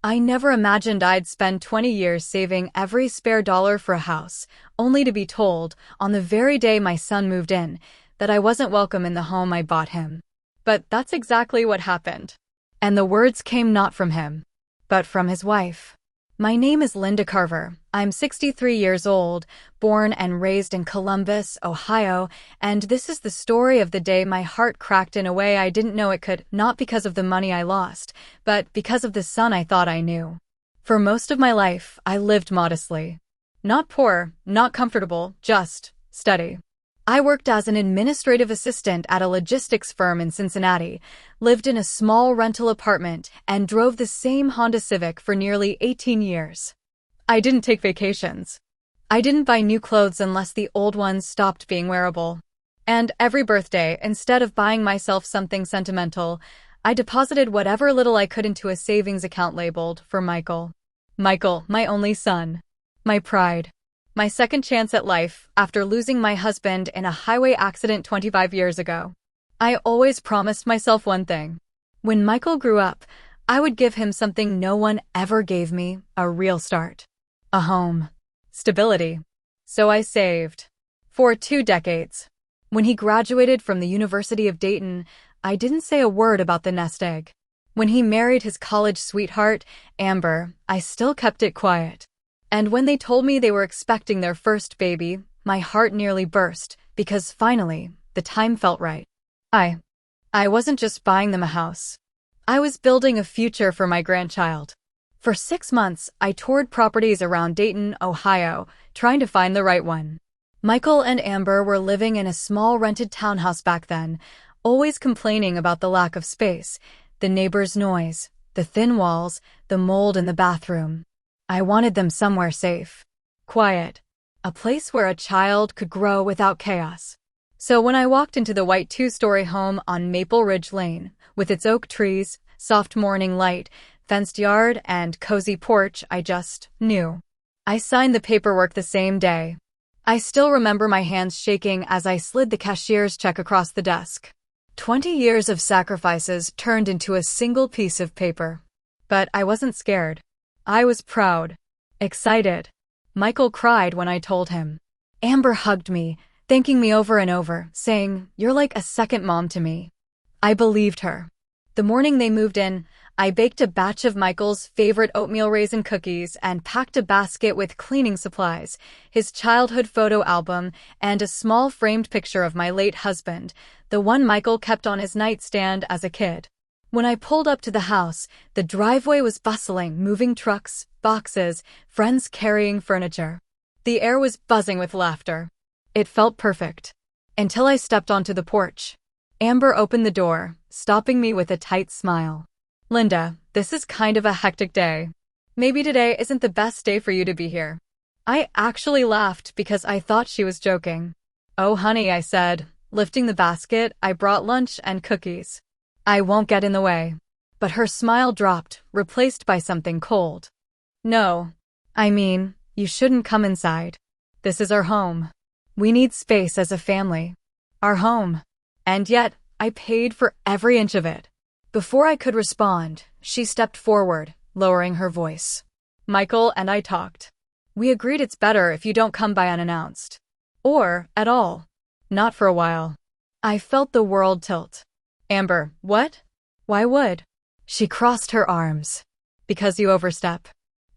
I never imagined I'd spend 20 years saving every spare dollar for a house, only to be told, on the very day my son moved in, that I wasn't welcome in the home I bought him. But that's exactly what happened. And the words came not from him, but from his wife. My name is Linda Carver. I'm 63 years old, born and raised in Columbus, Ohio, and this is the story of the day my heart cracked in a way I didn't know it could, not because of the money I lost, but because of the son I thought I knew. For most of my life, I lived modestly. Not poor, not comfortable, just steady. I worked as an administrative assistant at a logistics firm in Cincinnati, lived in a small rental apartment, and drove the same Honda Civic for nearly 18 years. I didn't take vacations. I didn't buy new clothes unless the old ones stopped being wearable. And every birthday, instead of buying myself something sentimental, I deposited whatever little I could into a savings account labeled for Michael. Michael, my only son. My pride. My second chance at life after losing my husband in a highway accident 25 years ago. I always promised myself one thing. When Michael grew up, I would give him something no one ever gave me, a real start. A home. Stability. So I saved. For 2 decades. When he graduated from the University of Dayton, I didn't say a word about the nest egg. When he married his college sweetheart, Amber, I still kept it quiet. And when they told me they were expecting their first baby, my heart nearly burst, because finally, the time felt right. I wasn't just buying them a house. I was building a future for my grandchild. For 6 months, I toured properties around Dayton, Ohio, trying to find the right one. Michael and Amber were living in a small rented townhouse back then, always complaining about the lack of space, the neighbors' noise, the thin walls, the mold in the bathroom. I wanted them somewhere safe, quiet, a place where a child could grow without chaos. So when I walked into the white 2-story home on Maple Ridge Lane, with its oak trees, soft morning light, fenced yard, and cozy porch, I just knew. I signed the paperwork the same day. I still remember my hands shaking as I slid the cashier's check across the desk. 20 years of sacrifices turned into a single piece of paper. But I wasn't scared. I was proud, excited. Michael cried when I told him. Amber hugged me, thanking me over and over, saying, "You're like a second mom to me." I believed her. The morning they moved in, I baked a batch of Michael's favorite oatmeal raisin cookies and packed a basket with cleaning supplies, his childhood photo album, and a small framed picture of my late husband, the one Michael kept on his nightstand as a kid. When I pulled up to the house, the driveway was bustling, moving trucks, boxes, friends carrying furniture. The air was buzzing with laughter. It felt perfect. Until I stepped onto the porch. Amber opened the door, stopping me with a tight smile. "Linda, this is kind of a hectic day. Maybe today isn't the best day for you to be here." I actually laughed because I thought she was joking. "Oh honey," I said, lifting the basket. "I brought lunch and cookies. I won't get in the way." But her smile dropped, replaced by something cold. "No. I mean, you shouldn't come inside. This is our home. We need space as a family. Our home." And yet, I paid for every inch of it. Before I could respond, she stepped forward, lowering her voice. "Michael and I talked. We agreed it's better if you don't come by unannounced. Or, at all. Not for a while." I felt the world tilt. "Amber, what? Why would?" She crossed her arms. "Because you overstep.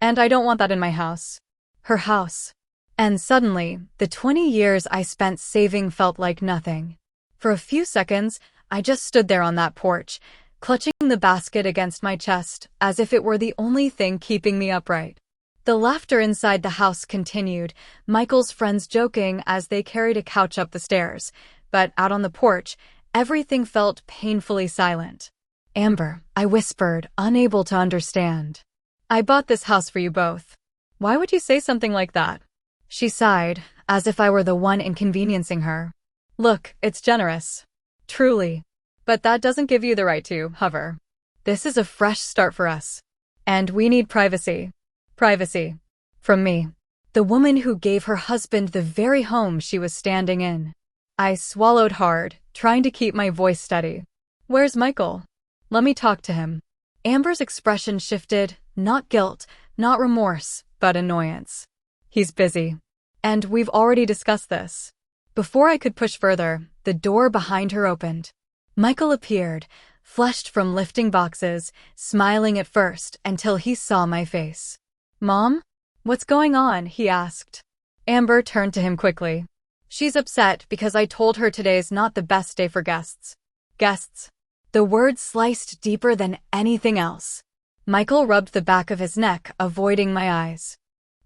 And I don't want that in my house." Her house. And suddenly, the 20 years I spent saving felt like nothing. For a few seconds, I just stood there on that porch, clutching the basket against my chest, as if it were the only thing keeping me upright. The laughter inside the house continued, Michael's friends joking as they carried a couch up the stairs. But out on the porch, everything felt painfully silent. "Amber," I whispered, unable to understand. "I bought this house for you both. Why would you say something like that?" She sighed, as if I were the one inconveniencing her. "Look, it's generous. Truly. But that doesn't give you the right to hover. This is a fresh start for us. And we need privacy. Privacy. From me. The woman who gave her husband the very home she was standing in." I swallowed hard, trying to keep my voice steady. "Where's Michael? Let me talk to him." Amber's expression shifted, Not guilt, not remorse, but annoyance. He's busy. And we've already discussed this. Before I could push further, the door behind her opened. Michael appeared, flushed from lifting boxes, smiling at first until he saw my face. "Mom? What's going on?" he asked. Amber turned to him quickly. "She's upset because I told her today's not the best day for guests." Guests. The word sliced deeper than anything else. Michael rubbed the back of his neck, avoiding my eyes.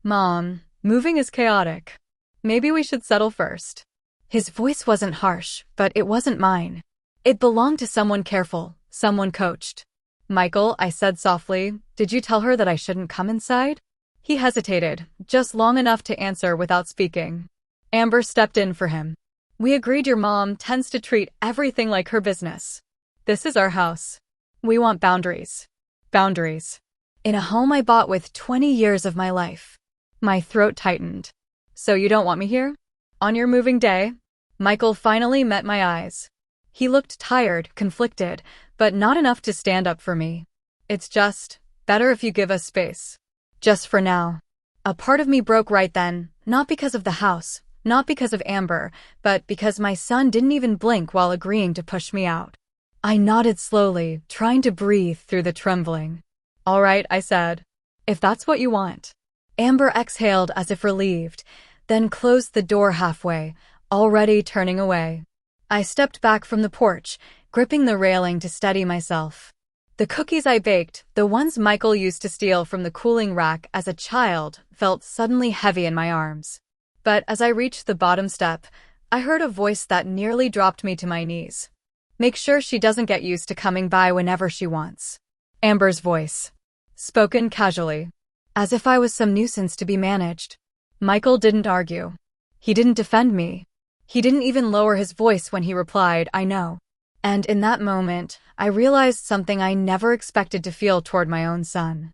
"Mom, moving is chaotic. Maybe we should settle first." His voice wasn't harsh, but it wasn't mine. It belonged to someone careful, someone coached. "Michael," I said softly, "did you tell her that I shouldn't come inside?" He hesitated, just long enough to answer without speaking. Amber stepped in for him. "We agreed your mom tends to treat everything like her business. This is our house. We want boundaries." Boundaries. In a home I bought with 20 years of my life. My throat tightened. "So you don't want me here? On your moving day?" Michael finally met my eyes. He looked tired, conflicted, but not enough to stand up for me. "It's just better if you give us space. Just for now." A part of me broke right then, not because of the house, not because of Amber, but because my son didn't even blink while agreeing to push me out. I nodded slowly, trying to breathe through the trembling. "All right," I said. "If that's what you want." Amber exhaled as if relieved, then closed the door halfway, already turning away. I stepped back from the porch, gripping the railing to steady myself. The cookies I baked, the ones Michael used to steal from the cooling rack as a child, felt suddenly heavy in my arms. But as I reached the bottom step, I heard a voice that nearly dropped me to my knees. "Make sure she doesn't get used to coming by whenever she wants." Amber's voice. Spoken casually, as if I was some nuisance to be managed. Michael didn't argue. He didn't defend me. He didn't even lower his voice when he replied, "I know." And in that moment, I realized something I never expected to feel toward my own son.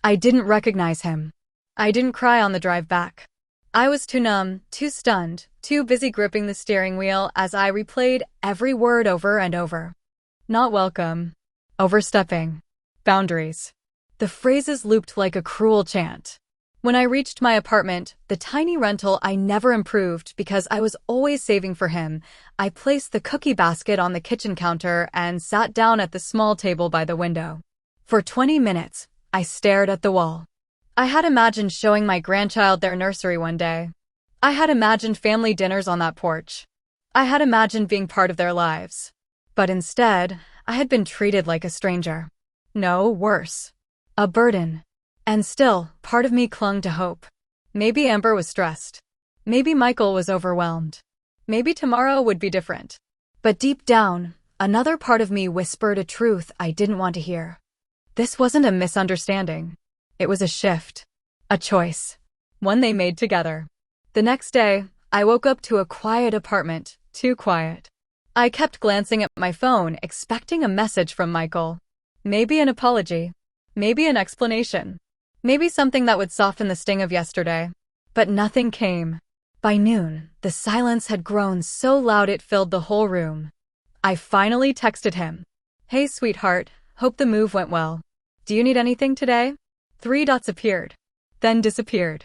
I didn't recognize him. I didn't cry on the drive back. I was too numb, too stunned, too busy gripping the steering wheel as I replayed every word over and over. Not welcome. Overstepping. Boundaries. The phrases looped like a cruel chant. When I reached my apartment, the tiny rental I never improved because I was always saving for him, I placed the cookie basket on the kitchen counter and sat down at the small table by the window. For 20 minutes, I stared at the wall. I had imagined showing my grandchild their nursery one day. I had imagined family dinners on that porch. I had imagined being part of their lives. But instead, I had been treated like a stranger. No, worse. A burden. And still, part of me clung to hope. Maybe Amber was stressed. Maybe Michael was overwhelmed. Maybe tomorrow would be different. But deep down, another part of me whispered a truth I didn't want to hear. This wasn't a misunderstanding. It was a shift. A choice. One they made together. The next day, I woke up to a quiet apartment, too quiet. I kept glancing at my phone, expecting a message from Michael. Maybe an apology. Maybe an explanation. Maybe something that would soften the sting of yesterday. But nothing came. By noon, the silence had grown so loud it filled the whole room. I finally texted him. "Hey, sweetheart, hope the move went well. Do you need anything today?" 3 dots appeared. Then disappeared.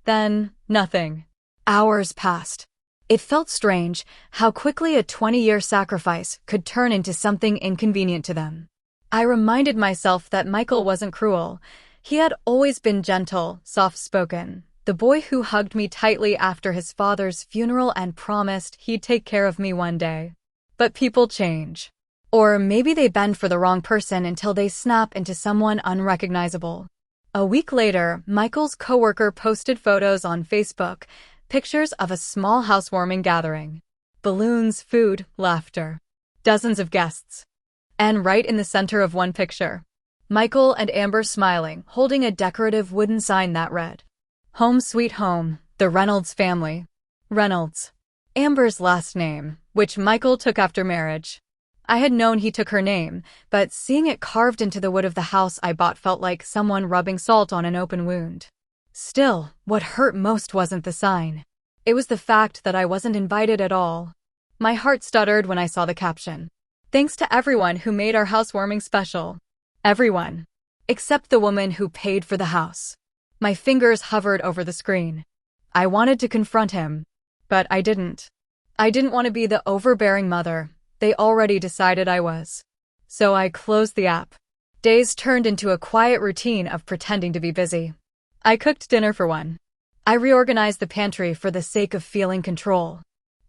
Then, nothing. Hours passed. It felt strange how quickly a 20-year sacrifice could turn into something inconvenient to them. I reminded myself that Michael wasn't cruel. He had always been gentle, soft-spoken, the boy who hugged me tightly after his father's funeral and promised he'd take care of me one day. But people change. Or maybe they bend for the wrong person until they snap into someone unrecognizable. A week later, Michael's coworker posted photos on Facebook, pictures of a small housewarming gathering. Balloons, food, laughter. Dozens of guests. And right in the center of one picture, Michael and Amber smiling, holding a decorative wooden sign that read, "Home Sweet Home, the Reynolds family." Reynolds. Amber's last name, which Michael took after marriage. I had known he took her name, but seeing it carved into the wood of the house I bought felt like someone rubbing salt on an open wound. Still, what hurt most wasn't the sign. It was the fact that I wasn't invited at all. My heart stuttered when I saw the caption. "Thanks to everyone who made our housewarming special." Everyone. except the woman who paid for the house. My fingers hovered over the screen. I wanted to confront him, but I didn't. I didn't want to be the overbearing mother they already decided I was. So I closed the app. Days turned into a quiet routine of pretending to be busy. I cooked dinner for one. I reorganized the pantry for the sake of feeling control.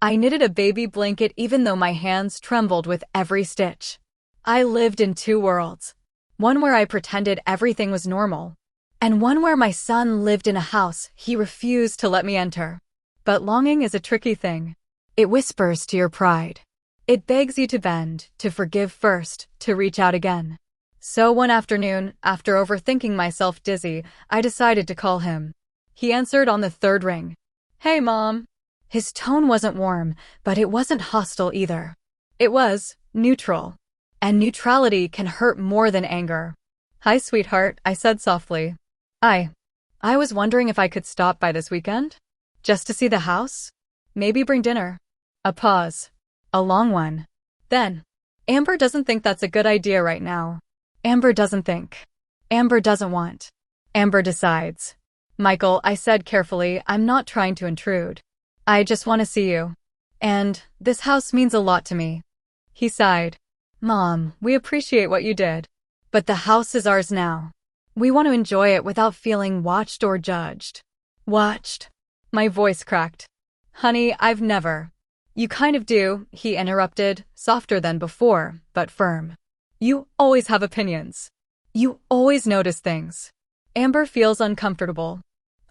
I knitted a baby blanket even though my hands trembled with every stitch. I lived in two worlds. One where I pretended everything was normal, and one where my son lived in a house he refused to let me enter. But longing is a tricky thing. It whispers to your pride. It begs you to bend, to forgive first, to reach out again. So one afternoon, after overthinking myself dizzy, I decided to call him. He answered on the third ring. "Hey, Mom." His tone wasn't warm, but it wasn't hostile either. It was neutral. And neutrality can hurt more than anger. "Hi, sweetheart," I said softly. I was wondering if I could stop by this weekend? Just to see the house? Maybe bring dinner." A pause. A long one. Then, "Amber doesn't think that's a good idea right now. Amber doesn't think. Amber doesn't want. Amber decides." "Michael," I said carefully, "I'm not trying to intrude. I just want to see you. And this house means a lot to me." He sighed. "Mom, we appreciate what you did. But the house is ours now. We want to enjoy it without feeling watched or judged." "Watched?" My voice cracked. "Honey, I've never." "You kind of do," he interrupted, softer than before, but firm. "You always have opinions. You always notice things." Amber feels uncomfortable.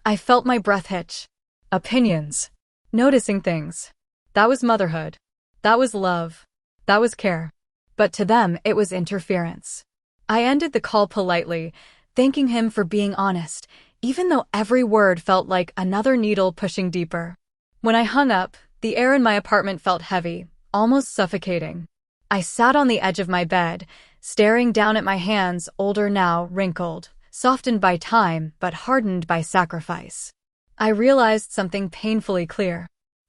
I felt my breath hitch. Opinions. Noticing things. That was motherhood. That was love. That was care. But to them, it was interference. I ended the call politely, thanking him for being honest, even though every word felt like another needle pushing deeper. When I hung up, the air in my apartment felt heavy, almost suffocating. I sat on the edge of my bed, staring down at my hands, older now, wrinkled, softened by time, but hardened by sacrifice. I realized something painfully clear.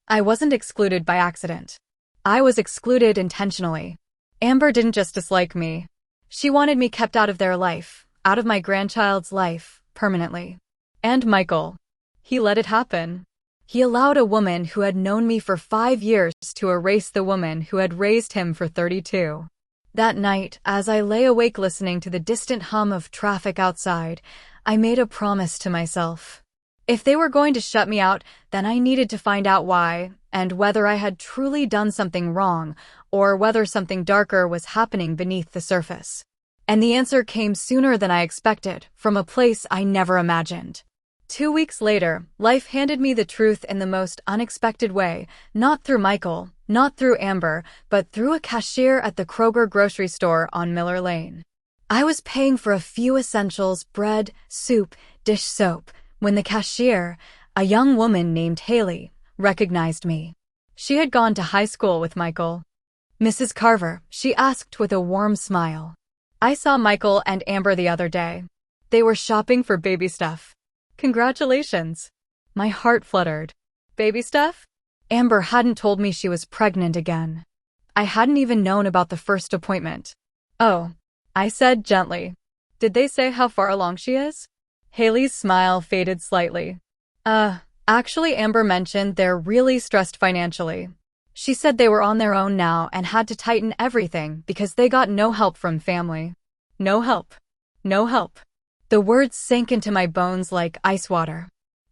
I wasn't excluded by accident. I was excluded intentionally. Amber didn't just dislike me. She wanted me kept out of their life, out of my grandchild's life, permanently. And Michael. He let it happen. He allowed a woman who had known me for 5 years to erase the woman who had raised him for 32. That night, as I lay awake listening to the distant hum of traffic outside, I made a promise to myself. If they were going to shut me out, then I needed to find out why, and whether I had truly done something wrong, or whether something darker was happening beneath the surface. And the answer came sooner than I expected, from a place I never imagined. 2 weeks later, life handed me the truth in the most unexpected way, not through Michael, not through Amber, but through a cashier at the Kroger grocery store on Miller Lane. I was paying for a few essentials, bread, soup, dish soap, when the cashier, a young woman named Haley, recognized me. She had gone to high school with Michael. "Mrs. Carver," she asked with a warm smile. "I saw Michael and Amber the other day. They were shopping for baby stuff." "Congratulations." My heart fluttered. Baby stuff? Amber hadn't told me she was pregnant again. I hadn't even known about the first appointment. "Oh," I said gently. "Did they say how far along she is?" Haley's smile faded slightly. Actually, Amber mentioned they're really stressed financially. She said they were on their own now and had to tighten everything because they got no help from family." No help. No help. The words sank into my bones like ice water.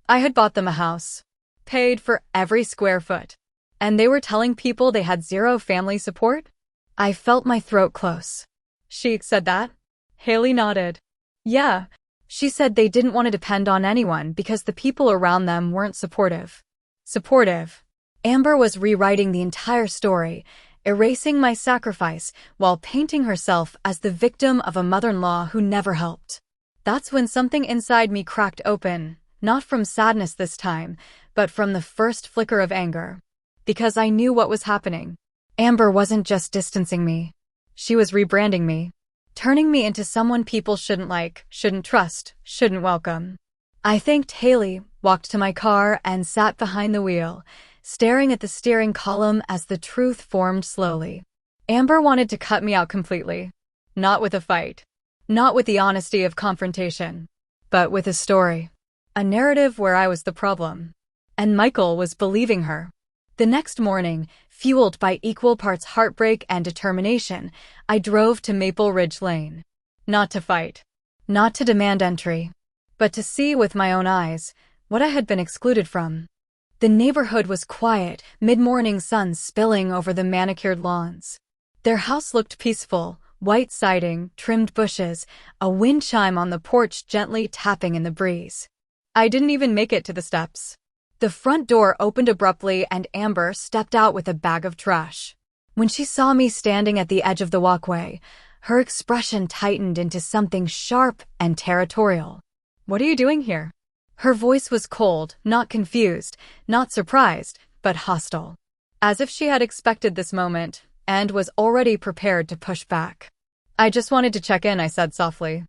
I had bought them a house, paid for every square foot, and they were telling people they had zero family support? I felt my throat close. "She said that?" Haley nodded. "Yeah. She said they didn't want to depend on anyone because the people around them weren't supportive." Supportive. Amber was rewriting the entire story, erasing my sacrifice while painting herself as the victim of a mother-in-law who never helped. That's when something inside me cracked open, not from sadness this time, but from the first flicker of anger. Because I knew what was happening. Amber wasn't just distancing me. She was rebranding me. Turning me into someone people shouldn't like, shouldn't trust, shouldn't welcome. I thanked Haley, walked to my car, and sat behind the wheel, staring at the steering column as the truth formed slowly. Amber wanted to cut me out completely. Not with a fight. Not with the honesty of confrontation, but with a story. A narrative where I was the problem. And Michael was believing her. The next morning, fueled by equal parts heartbreak and determination, I drove to Maple Ridge Lane. Not to fight. Not to demand entry. But to see with my own eyes what I had been excluded from. The neighborhood was quiet, mid-morning sun spilling over the manicured lawns. Their house looked peaceful, white siding, trimmed bushes, a wind chime on the porch gently tapping in the breeze. I didn't even make it to the steps. The front door opened abruptly and Amber stepped out with a bag of trash. When she saw me standing at the edge of the walkway, her expression tightened into something sharp and territorial. "What are you doing here?" Her voice was cold, not confused, not surprised, but hostile. As if she had expected this moment and was already prepared to push back. "I just wanted to check in," I said softly.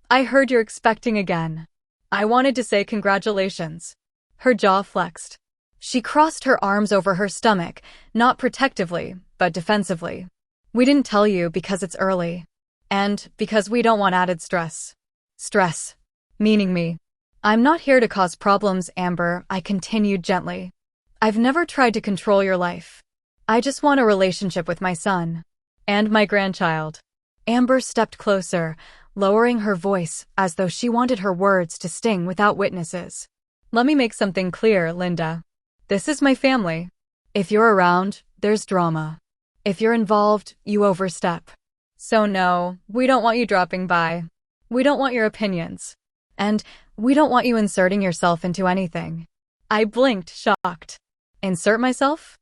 "I heard you're expecting again. I wanted to say congratulations." Her jaw flexed. She crossed her arms over her stomach, not protectively, but defensively. "We didn't tell you because it's early. And because we don't want added stress." Stress. Meaning me. "I'm not here to cause problems, Amber," I continued gently. "I've never tried to control your life. I just want a relationship with my son. And my grandchild." Amber stepped closer, lowering her voice as though she wanted her words to sting without witnesses. "Let me make something clear, Linda. This is my family. If you're around, there's drama. If you're involved, you overstep. So no, we don't want you dropping by. We don't want your opinions. And we don't want you inserting yourself into anything." I blinked, shocked. "Insert myself?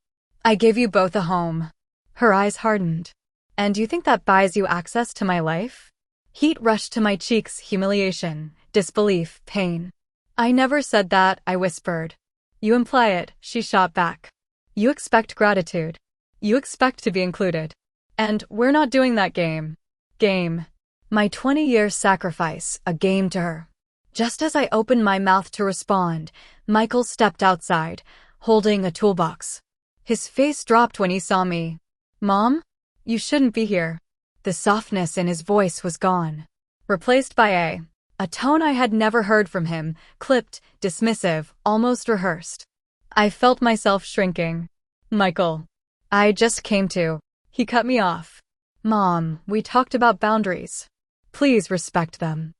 I gave you both a home." Her eyes hardened. "And you think that buys you access to my life?" Heat rushed to my cheeks, humiliation, disbelief, pain. "I never said that," I whispered. "You imply it," she shot back. "You expect gratitude. You expect to be included. And we're not doing that game." Game. My 20-year sacrifice, a game to her. Just as I opened my mouth to respond, Michael stepped outside, holding a toolbox. His face dropped when he saw me. "Mom? You shouldn't be here." The softness in his voice was gone, replaced by a tone I had never heard from him, clipped, dismissive, almost rehearsed. I felt myself shrinking. "Michael, I just came to." He cut me off. "Mom, we talked about boundaries. Please respect them."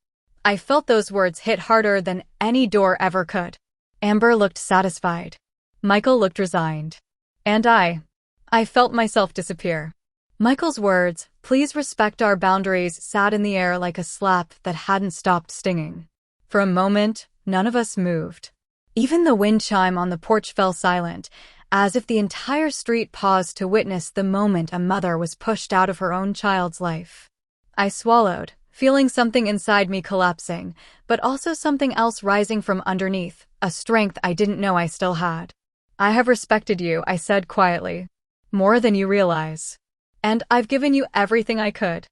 I felt those words hit harder than any door ever could. Amber looked satisfied. Michael looked resigned. And I felt myself disappear. Michael's words, "Please respect our boundaries," sat in the air like a slap that hadn't stopped stinging. For a moment, none of us moved. Even the wind chime on the porch fell silent, as if the entire street paused to witness the moment a mother was pushed out of her own child's life. I swallowed, feeling something inside me collapsing, but also something else rising from underneath, a strength I didn't know I still had. "I have respected you," I said quietly. "More than you realize. And I've given you everything I could.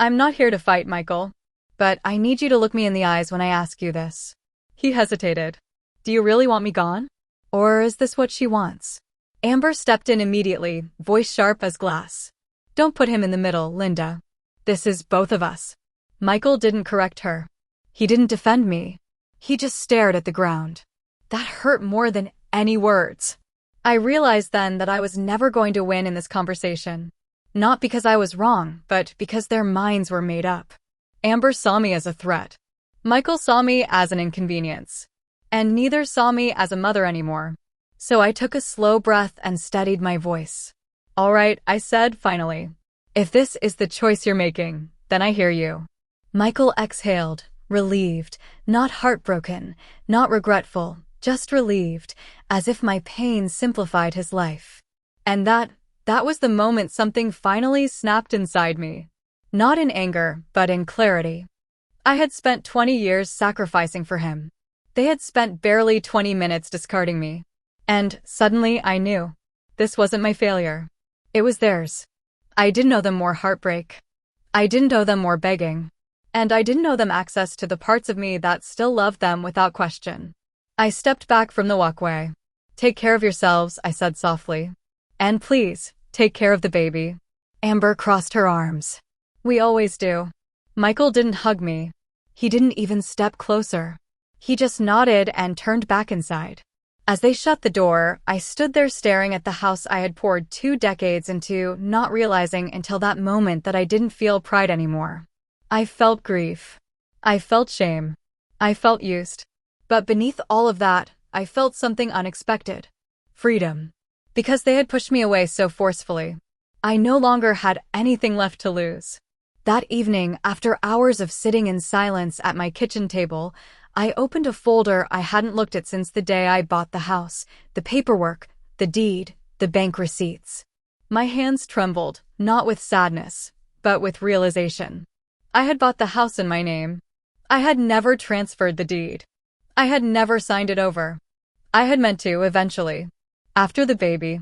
I'm not here to fight, Michael. But I need you to look me in the eyes when I ask you this." He hesitated. "Do you really want me gone? Or is this what she wants?" Amber stepped in immediately, voice sharp as glass. "Don't put him in the middle, Linda. This is both of us." Michael didn't correct her. He didn't defend me. He just stared at the ground. That hurt more than any words. I realized then that I was never going to win in this conversation. Not because I was wrong, but because their minds were made up. Amber saw me as a threat. Michael saw me as an inconvenience. And neither saw me as a mother anymore. So I took a slow breath and steadied my voice. "All right," I said finally. "If this is the choice you're making, then I hear you." Michael exhaled, relieved, not heartbroken, not regretful, just relieved, as if my pain simplified his life. And that was the moment something finally snapped inside me. Not in anger, but in clarity. I had spent 20 years sacrificing for him. They had spent barely 20 minutes discarding me. And suddenly I knew. This wasn't my failure. It was theirs. I didn't owe them more heartbreak. I didn't owe them more begging. And I didn't owe them access to the parts of me that still loved them without question. I stepped back from the walkway. "Take care of yourselves," I said softly. "And please, take care of the baby." Amber crossed her arms. "We always do." Michael didn't hug me. He didn't even step closer. He just nodded and turned back inside. As they shut the door, I stood there staring at the house I had poured 2 decades into, not realizing until that moment that I didn't feel pride anymore. I felt grief. I felt shame. I felt used. But beneath all of that, I felt something unexpected. Freedom. Because they had pushed me away so forcefully, I no longer had anything left to lose. That evening, after hours of sitting in silence at my kitchen table, I opened a folder I hadn't looked at since the day I bought the house, the paperwork, the deed, the bank receipts. My hands trembled, not with sadness, but with realization. I had bought the house in my name. I had never transferred the deed. I had never signed it over. I had meant to, eventually. After the baby.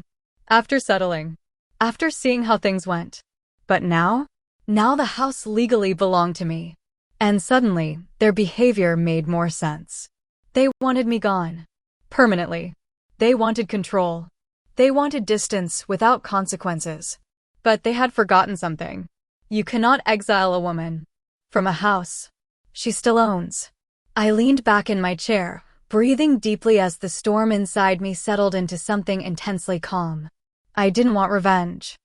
After settling. After seeing how things went. But now the house legally belonged to me. And suddenly, their behavior made more sense. They wanted me gone. Permanently. They wanted control. They wanted distance without consequences. But they had forgotten something. You cannot exile a woman from a house she still owns. I leaned back in my chair, breathing deeply as the storm inside me settled into something intensely calm. I didn't want revenge.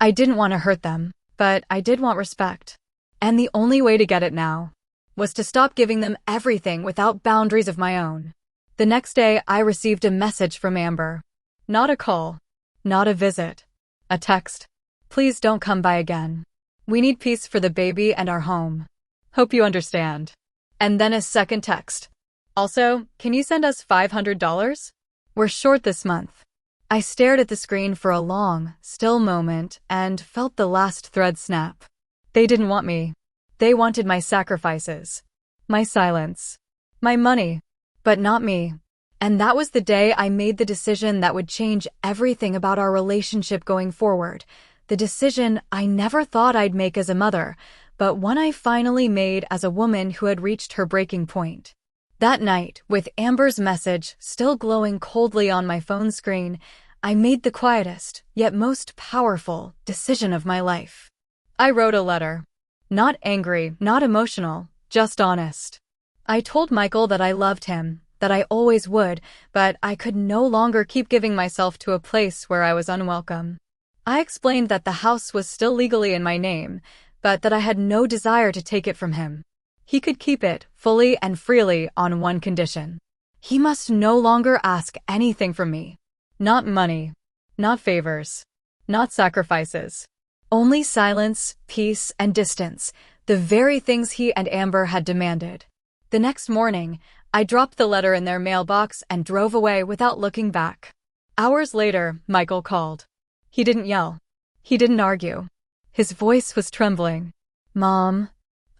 I didn't want to hurt them, but I did want respect. And the only way to get it now was to stop giving them everything without boundaries of my own. The next day, I received a message from Amber. Not a call. Not a visit. A text. Please don't come by again. We need peace for the baby and our home. Hope you understand. And then a second text. Also, can you send us $500? We're short this month. I stared at the screen for a long, still moment and felt the last thread snap. They didn't want me. They wanted my sacrifices. My silence. My money. But not me. And that was the day I made the decision that would change everything about our relationship going forward. The decision I never thought I'd make as a mother, but one I finally made as a woman who had reached her breaking point. That night, with Amber's message still glowing coldly on my phone screen, I made the quietest, yet most powerful, decision of my life. I wrote a letter. Not angry, not emotional, just honest. I told Michael that I loved him, that I always would, but I could no longer keep giving myself to a place where I was unwelcome. I explained that the house was still legally in my name, but that I had no desire to take it from him. He could keep it, fully and freely, on one condition. He must no longer ask anything from me. Not money. Not favors. Not sacrifices. Only silence, peace, and distance, the very things he and Amber had demanded. The next morning, I dropped the letter in their mailbox and drove away without looking back. Hours later, Michael called. He didn't yell. He didn't argue. His voice was trembling. Mom,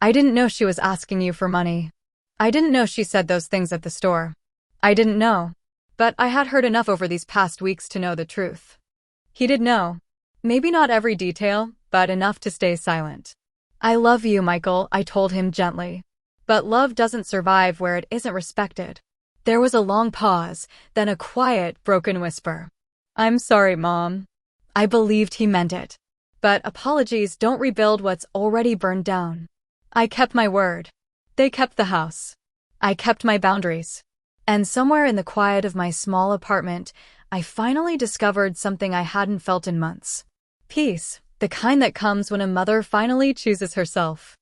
I didn't know she was asking you for money. I didn't know she said those things at the store. I didn't know. But I had heard enough over these past weeks to know the truth. He did know. Maybe not every detail, but enough to stay silent. I love you, Michael, I told him gently. But love doesn't survive where it isn't respected. There was a long pause, then a quiet, broken whisper. I'm sorry, Mom. I believed he meant it. But apologies don't rebuild what's already burned down. I kept my word. They kept the house. I kept my boundaries. And somewhere in the quiet of my small apartment, I finally discovered something I hadn't felt in months. Peace, the kind that comes when a mother finally chooses herself.